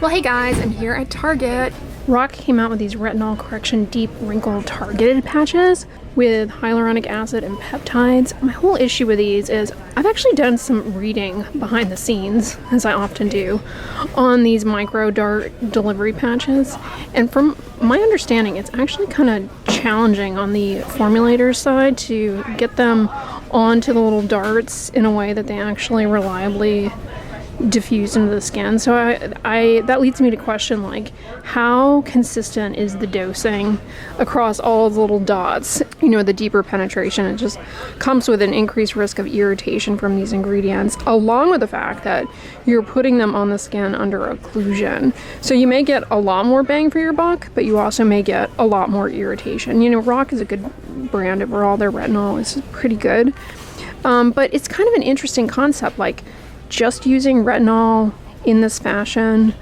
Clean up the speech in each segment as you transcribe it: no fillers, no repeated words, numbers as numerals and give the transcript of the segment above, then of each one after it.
Well, hey guys, I'm here at Target. Rock came out with these retinol correction deep wrinkle targeted patches with hyaluronic acid and peptides. My whole issue with these is I've actually done some reading behind the scenes, as I often do, on these micro dart delivery patches. And from my understanding, it's actually kind of challenging on the formulator's side to get them onto the little darts in a way that they actually reliably diffuse into the skin. So I that leads me to question, like, how consistent is the dosing across all the little dots? You know, the deeper penetration, it just comes with an increased risk of irritation from these ingredients, along with the fact that you're putting them on the skin under occlusion. So you may get a lot more bang for your buck, but you also may get a lot more irritation. You know, Rock is a good brand overall. Their retinol is pretty good. But it's kind of an interesting concept, like, just using retinol in this fashion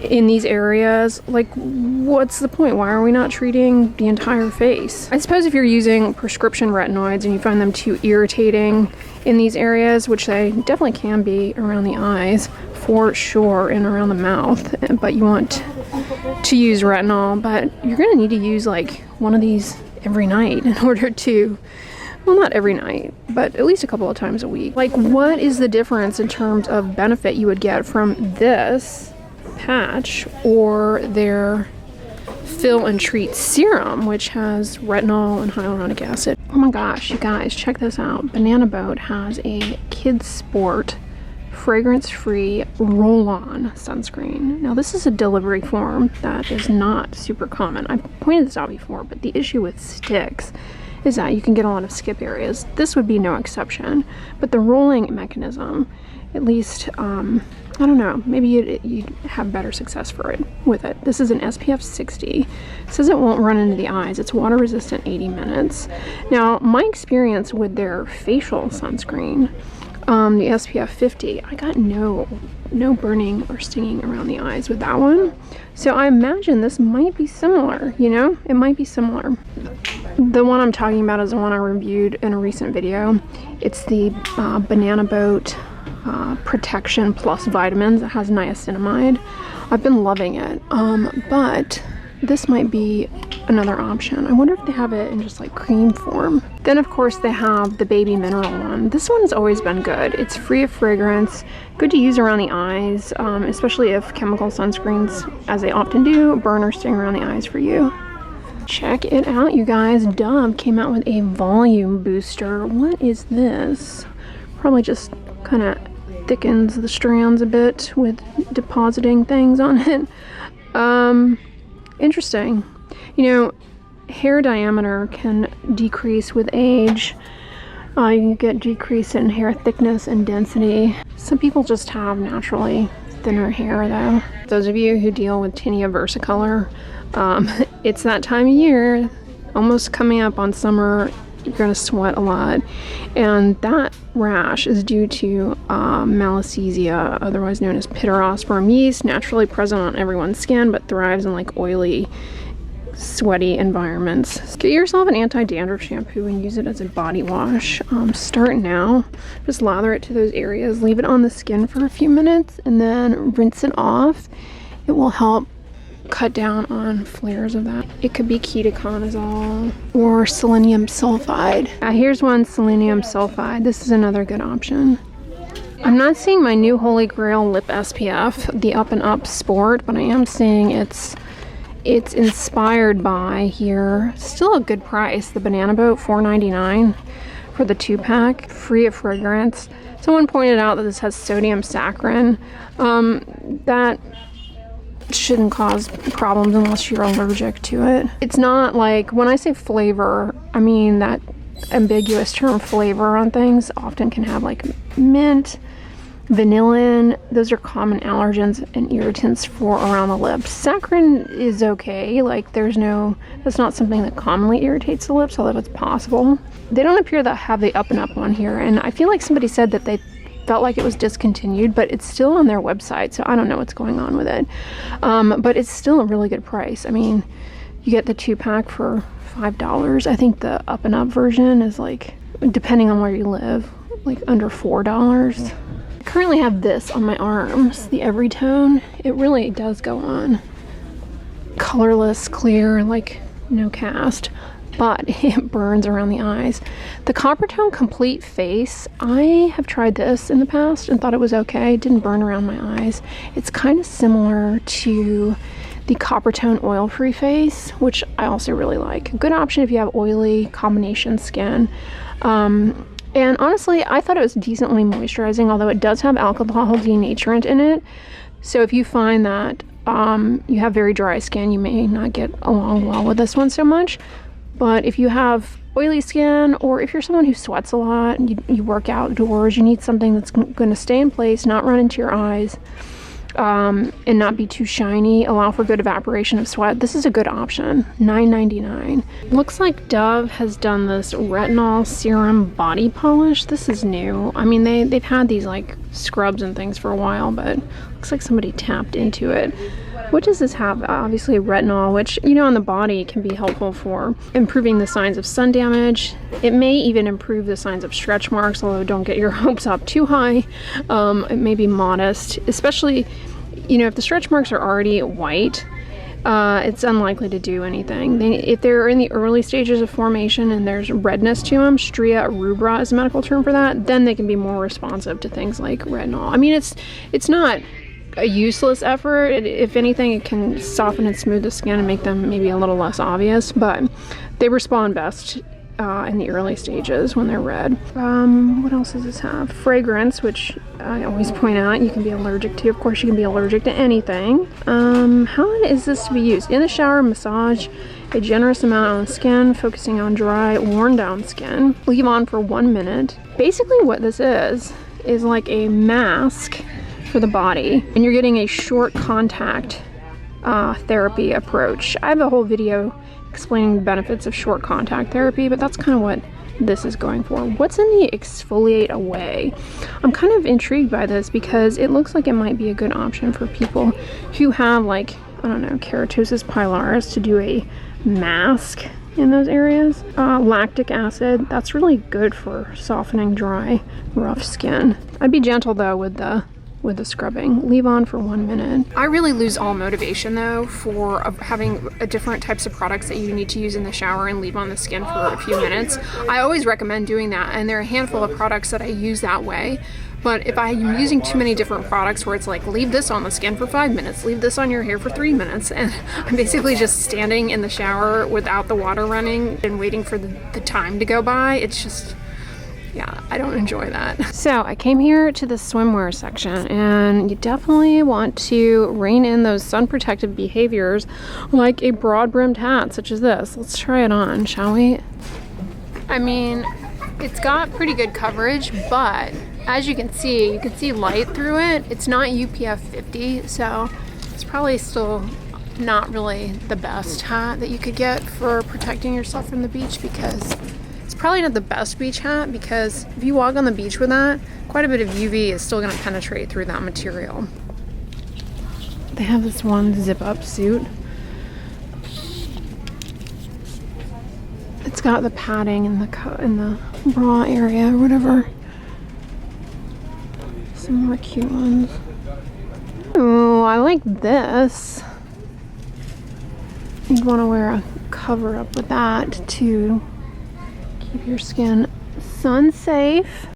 in these areas, like, what's the point? Why are we not treating the entire face? I suppose if you're using prescription retinoids and you find them too irritating in these areas, which they definitely can be around the eyes for sure and around the mouth, but you want to use retinol, but you're gonna need to use like one of these every night in order to, well, not every night, but at least a couple of times a week. Like, what is the difference in terms of benefit you would get from this patch or their Fill and Treat serum, which has retinol and hyaluronic acid? Oh my gosh, you guys, check this out. Banana Boat has a Kids Sport fragrance-free roll-on sunscreen. Now, this is a delivery form that is not super common. I've pointed this out before, but the issue with sticks is that you can get a lot of skip areas. This would be no exception, but the rolling mechanism, at least, I don't know, maybe you'd have better success with it. This is an SPF 60. It says it won't run into the eyes. It's water resistant 80 minutes. Now, my experience with their facial sunscreen, the SPF 50, I got no burning or stinging around the eyes with that one. So I imagine this might be similar, you know? It might be similar. The one I'm talking about is the one I reviewed in a recent video. It's the Banana Boat Protection Plus Vitamins. It has niacinamide. I've been loving it, but this might be another option. I wonder if they have it in just like cream form. Then of course they have the Baby Mineral one. This one's always been good. It's free of fragrance, good to use around the eyes, especially if chemical sunscreens, as they often do, burn or sting around the eyes for you. Check it out, you guys. Dove came out with a volume booster. What is this? Probably just kind of thickens the strands a bit with depositing things on it. Interesting. You know, hair diameter can decrease with age. You can get decrease in hair thickness and density. Some people just have naturally thinner hair though. Those of you who deal with tinea versicolor, it's that time of year, almost coming up on summer. You're gonna sweat a lot, and that rash is due to Malassezia, otherwise known as Pityrosporum yeast, naturally present on everyone's skin but thrives in like oily, sweaty environments. Get yourself an anti-dandruff shampoo and use it as a body wash. Start now. Just lather it to those areas, leave it on the skin for a few minutes, and then rinse it off. It will help cut down on flares of that. It could be ketoconazole or selenium sulfide. Here's one, selenium sulfide. This is another good option. I'm not seeing my new holy grail lip SPF, the Up and Up Sport, but I am seeing it's inspired by here. Still a good price. The Banana Boat, $4.99 for the 2-pack, free of fragrance. Someone pointed out that this has sodium saccharin. That shouldn't cause problems unless you're allergic to it. It's not like, when I say flavor, I mean that ambiguous term flavor on things often can have like mint, vanillin. Those are common allergens and irritants for around the lips. Saccharin is okay, like that's not something that commonly irritates the lips, although it's possible. They don't appear to have the Up and Up one here, and I feel like somebody said that they felt like it was discontinued, but it's still on their website, so I don't know what's going on with it. But it's still a really good price. I mean, you get the 2-pack for $5. I think the Up and Up version is like, depending on where you live, like under $4. currently have this on my arms, the Every Tone. It really does go on. Colorless, clear, like no cast, but it burns around the eyes. The Copper Tone Complete Face, I have tried this in the past and thought it was okay. It didn't burn around my eyes. It's kind of similar to the Copper Tone Oil Free Face, which I also really like. A good option if you have oily combination skin. And honestly, I thought it was decently moisturizing, although it does have alcohol denaturant in it. So if you find that you have very dry skin, you may not get along well with this one so much. But if you have oily skin, or if you're someone who sweats a lot, you work outdoors, you need something that's going to stay in place, not run into your eyes, and not be too shiny, allow for good evaporation of sweat, this is a good option. $9.99. Looks like Dove has done this retinol serum body polish. This is new. I mean, they've had these like scrubs and things for a while, but looks like somebody tapped into it. What does this have? Obviously retinol, which, you know, on the body can be helpful for improving the signs of sun damage. It may even improve the signs of stretch marks, although don't get your hopes up too high. It may be modest, especially, you know, if the stretch marks are already white, it's unlikely to do anything. If they're in the early stages of formation and there's redness to them, stria rubra is a medical term for that, then they can be more responsive to things like retinol. I mean, it's not a useless effort. If anything, it can soften and smooth the skin and make them maybe a little less obvious, but they respond best in the early stages when they're red. What else does this have? Fragrance, which I always point out you can be allergic to. Of course, you can be allergic to anything. How is this to be used? In the shower, massage a generous amount on the skin, focusing on dry, worn down skin. Leave on for 1 minute. Basically what this is like a mask for the body, and you're getting a short contact therapy approach. I have a whole video explaining the benefits of short contact therapy, but that's kind of what this is going for. What's in the exfoliate away? I'm kind of intrigued by this because it looks like it might be a good option for people who have, like, I don't know, keratosis pilaris, to do a mask in those areas. Lactic acid, that's really good for softening dry, rough skin. I'd be gentle though with the scrubbing. Leave on for 1 minute. I really lose all motivation though for having different types of products that you need to use in the shower and leave on the skin for a few minutes. I always recommend doing that, and there are a handful of products that I use that way. But if I'm using too many different products where it's like, leave this on the skin for 5 minutes, leave this on your hair for 3 minutes, and I'm basically just standing in the shower without the water running and waiting for the time to go by, it's just, yeah, I don't enjoy that. So I came here to the swimwear section, and you definitely want to rein in those sun protective behaviors like a broad brimmed hat such as this. Let's try it on, shall we? I mean, it's got pretty good coverage, but as you can see light through it. It's not UPF 50, so it's probably still not really the best hat that you could get for protecting yourself from the beach, because it's probably not the best beach hat, because if you walk on the beach with that, quite a bit of UV is still going to penetrate through that material. They have this one zip up suit. It's got the padding in the bra area or whatever. Some more cute ones. Oh, I like this. You'd want to wear a cover up with that to keep your skin sun safe.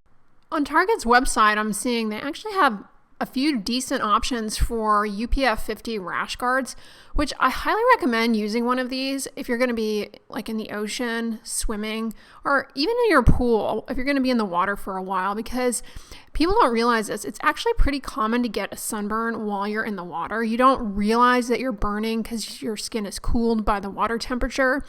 On Target's website, I'm seeing they actually have a few decent options for UPF 50 rash guards, which I highly recommend using one of these if you're going to be like in the ocean, swimming, or even in your pool if you're going to be in the water for a while, because people don't realize this. It's actually pretty common to get a sunburn while you're in the water. You don't realize that you're burning because your skin is cooled by the water temperature.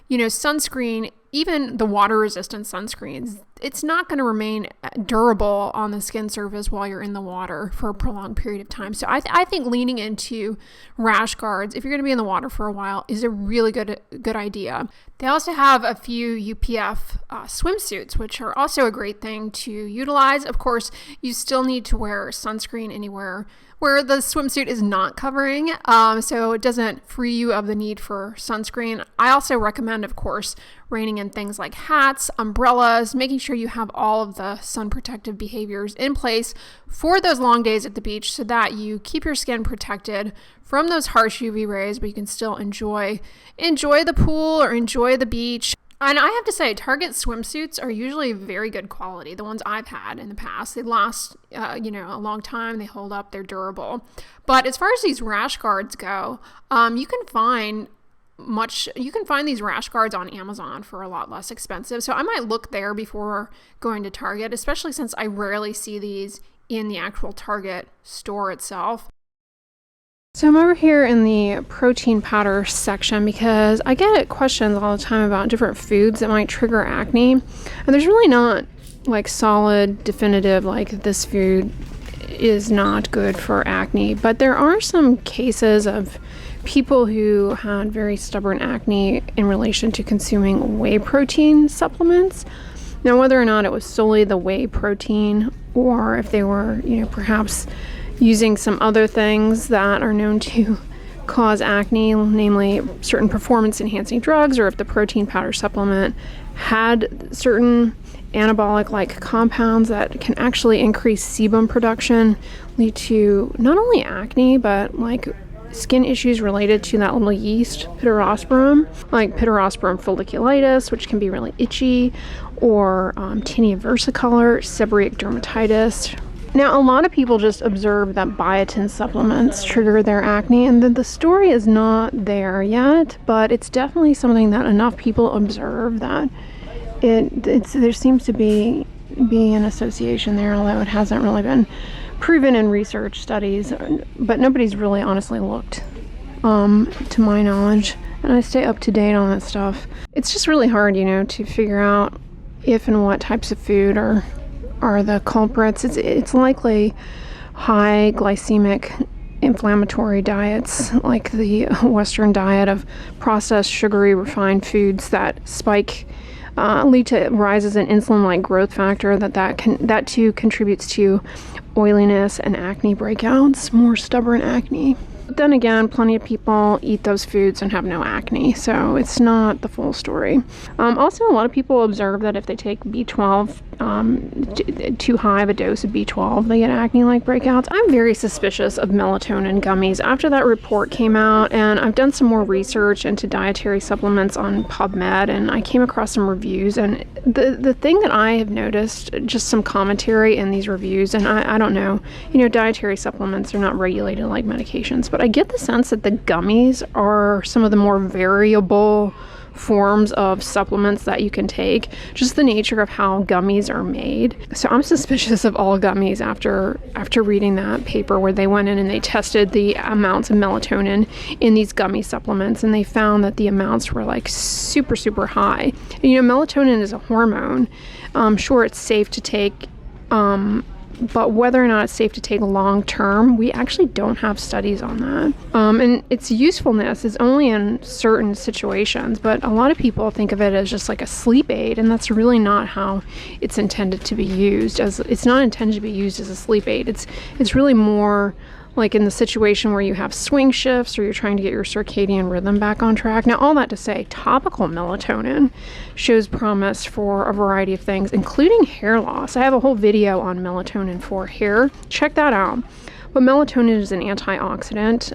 You know, sunscreen, even the water-resistant sunscreens, it's not going to remain durable on the skin surface while you're in the water for a prolonged period of time. So I think leaning into rash guards, if you're going to be in the water for a while, is a really good idea. They also have a few UPF swimsuits, which are also a great thing to utilize. Of course, you still need to wear sunscreen anywhere where the swimsuit is not covering, so it doesn't free you of the need for sunscreen. I also recommend, of course, reining in things like hats, umbrellas, making sure you have all of the sun protective behaviors in place for those long days at the beach so that you keep your skin protected from those harsh UV rays, but you can still enjoy the pool or enjoy the beach. And I have to say, Target swimsuits are usually very good quality. The ones I've had in the past, they last, a long time. They hold up. They're durable. But as far as these rash guards go, you can find these rash guards on Amazon for a lot less expensive. So I might look there before going to Target, especially since I rarely see these in the actual Target store itself. So I'm over here in the protein powder section because I get questions all the time about different foods that might trigger acne. And there's really not like solid, definitive, like this food is not good for acne. But there are some cases of people who had very stubborn acne in relation to consuming whey protein supplements. Now, whether or not it was solely the whey protein or if they were, perhaps using some other things that are known to cause acne, namely certain performance-enhancing drugs, or if the protein powder supplement had certain anabolic-like compounds that can actually increase sebum production, lead to not only acne, but like skin issues related to that little yeast, Pityrosporum, like Pityrosporum folliculitis, which can be really itchy, or tinea versicolor, seborrheic dermatitis. Now, a lot of people just observe that biotin supplements trigger their acne, and the story is not there yet, but it's definitely something that enough people observe that there seems to be an association there, although it hasn't really been proven in research studies, but nobody's really honestly looked, to my knowledge, and I stay up to date on that stuff. It's just really hard, to figure out if and what types of food are the culprits. It's likely high glycemic inflammatory diets, like the Western diet of processed, sugary, refined foods that spike, lead to rises in insulin-like growth factor, that too contributes to oiliness and acne breakouts, more stubborn acne. But then again, plenty of people eat those foods and have no acne, so it's not the full story. Also, a lot of people observe that if they take B12, too high of a dose of B12, they get acne-like breakouts. I'm very suspicious of melatonin gummies after that report came out, and I've done some more research into dietary supplements on PubMed, and I came across some reviews, and the thing that I have noticed, just some commentary in these reviews, and I don't know, dietary supplements are not regulated like medications, but I get the sense that the gummies are some of the more variable forms of supplements that you can take, just the nature of how gummies are made. So I'm suspicious of all gummies after reading that paper where they went in and they tested the amounts of melatonin in these gummy supplements, and they found that the amounts were like super, super high. And, melatonin is a hormone. Sure, it's safe to take, but whether or not it's safe to take long term, we actually don't have studies on that. And its usefulness is only in certain situations, but a lot of people think of it as just like a sleep aid, and that's really not how it's intended to be used. It's not intended to be used as a sleep aid. It's really more like in the situation where you have swing shifts or you're trying to get your circadian rhythm back on track. Now, all that to say, topical melatonin shows promise for a variety of things, including hair loss. I have a whole video on melatonin for hair. Check that out. But melatonin is an antioxidant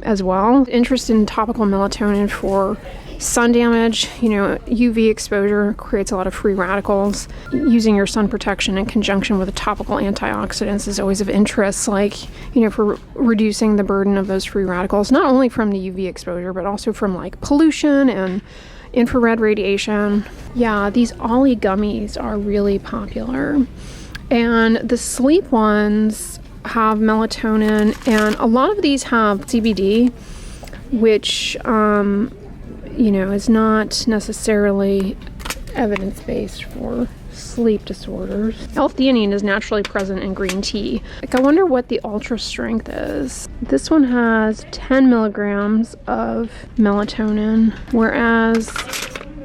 as well. Interested in topical melatonin for sun damage. UV exposure creates a lot of free radicals. Using your sun protection in conjunction with topical antioxidants is always of interest, for reducing the burden of those free radicals, not only from the UV exposure, but also from pollution and infrared radiation. Yeah, these Ollie gummies are really popular. And the sleep ones have melatonin, and a lot of these have CBD, which is not necessarily evidence-based for sleep disorders. L-theanine is naturally present in green tea. I wonder what the ultra strength is. This one has 10 milligrams of melatonin, whereas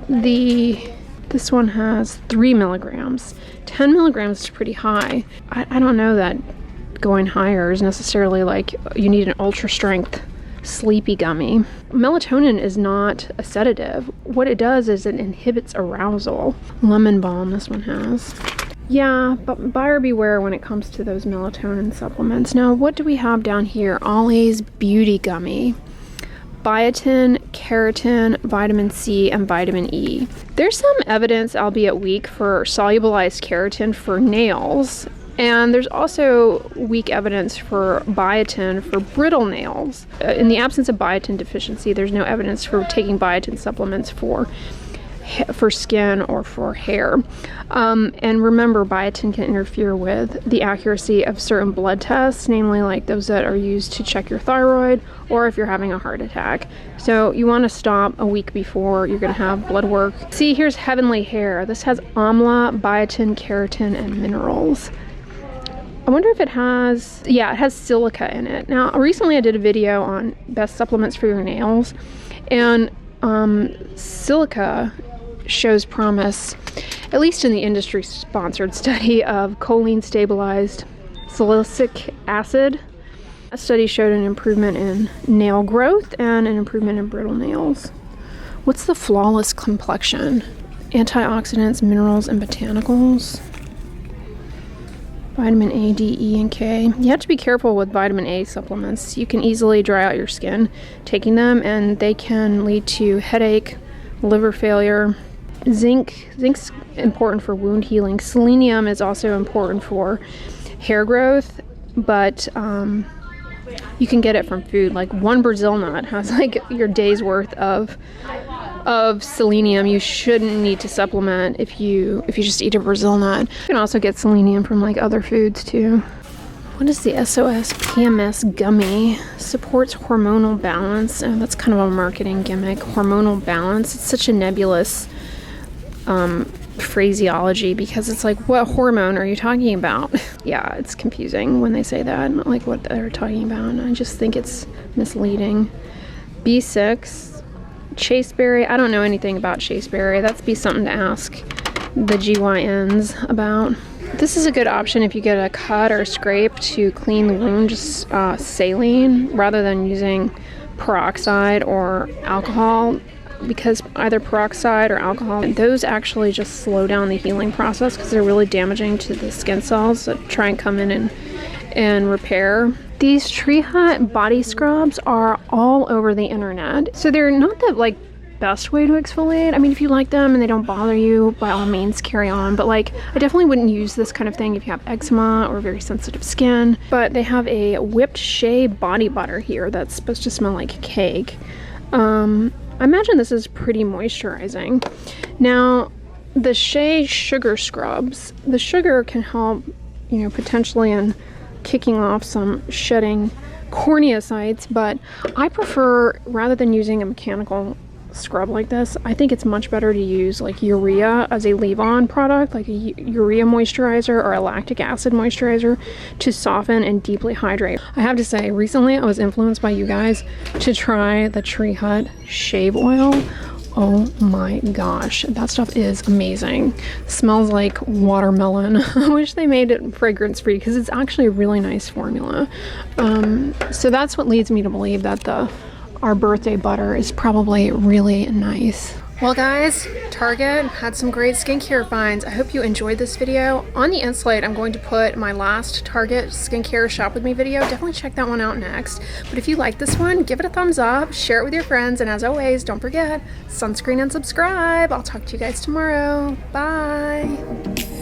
this one has 3 milligrams. 10 milligrams is pretty high. I don't know that going higher is necessarily like you need an ultra strength sleepy gummy. Melatonin is not a sedative. What it does is it inhibits arousal. Lemon balm, this one has. Yeah, but buyer beware when it comes to those melatonin supplements. Now, what do we have down here? Ollie's Beauty Gummy. Biotin, keratin, vitamin C, and vitamin E. There's some evidence, albeit weak, for solubilized keratin for nails. And there's also weak evidence for biotin for brittle nails. In the absence of biotin deficiency, there's no evidence for taking biotin supplements for skin or for hair. And remember, biotin can interfere with the accuracy of certain blood tests, namely like those that are used to check your thyroid or if you're having a heart attack. So you want to stop a week before you're going to have blood work. See, here's Heavenly Hair. This has amla, biotin, keratin, and minerals. I wonder if it has, yeah, it has silica in it. Now, recently I did a video on best supplements for your nails, and silica shows promise, at least in the industry-sponsored study, of choline stabilized salicylic acid. A study showed an improvement in nail growth and an improvement in brittle nails. What's the flawless complexion? Antioxidants, minerals, and botanicals. Vitamin A, D, E, and K. You have to be careful with vitamin A supplements. You can easily dry out your skin taking them, and they can lead to headache, liver failure. Zinc's important for wound healing. Selenium is also important for hair growth, but you can get it from food. Like one Brazil nut has like your day's worth of selenium. You shouldn't need to supplement if you just eat a Brazil nut. You can also get selenium from like other foods too. What is the SOS PMS gummy? Supports hormonal balance. Oh, that's kind of a marketing gimmick. Hormonal balance. It's such a nebulous phraseology because it's like, what hormone are you talking about? Yeah, it's confusing when they say that, like what they're talking about. I just think it's misleading. B6. Chaseberry. I don't know anything about chaseberry. That'd be something to ask the GYNs about. This is a good option if you get a cut or a scrape to clean the wound, just saline rather than using peroxide or alcohol, because either peroxide or alcohol, those actually just slow down the healing process because they're really damaging to the skin cells that try and come in and repair. These Tree Hut body scrubs are all over the internet. So they're not the like best way to exfoliate. I mean, if you like them and they don't bother you, by all means carry on. But like, I definitely wouldn't use this kind of thing if you have eczema or very sensitive skin. But they have a whipped shea body butter here that's supposed to smell like cake. I imagine this is pretty moisturizing. Now, the shea sugar scrubs, the sugar can help, you know, potentially in kicking off some shedding corneocytes, but I prefer, rather than using a mechanical scrub like this, I think it's much better to use like urea as a leave-on product, like a urea moisturizer or a lactic acid moisturizer to soften and deeply hydrate. I have to say, recently I was influenced by you guys to try the Tree Hut shave oil. Oh my gosh, that stuff is amazing. Smells like watermelon. I wish they made it fragrance free because it's actually a really nice formula. So that's what leads me to believe that our birthday butter is probably really nice. Well guys, Target had some great skincare finds. I hope you enjoyed this video. On the end slate, I'm going to put my last Target skincare shop with me video. Definitely check that one out next. But if you like this one, give it a thumbs up, share it with your friends, and as always, don't forget, sunscreen and subscribe. I'll talk to you guys tomorrow. Bye.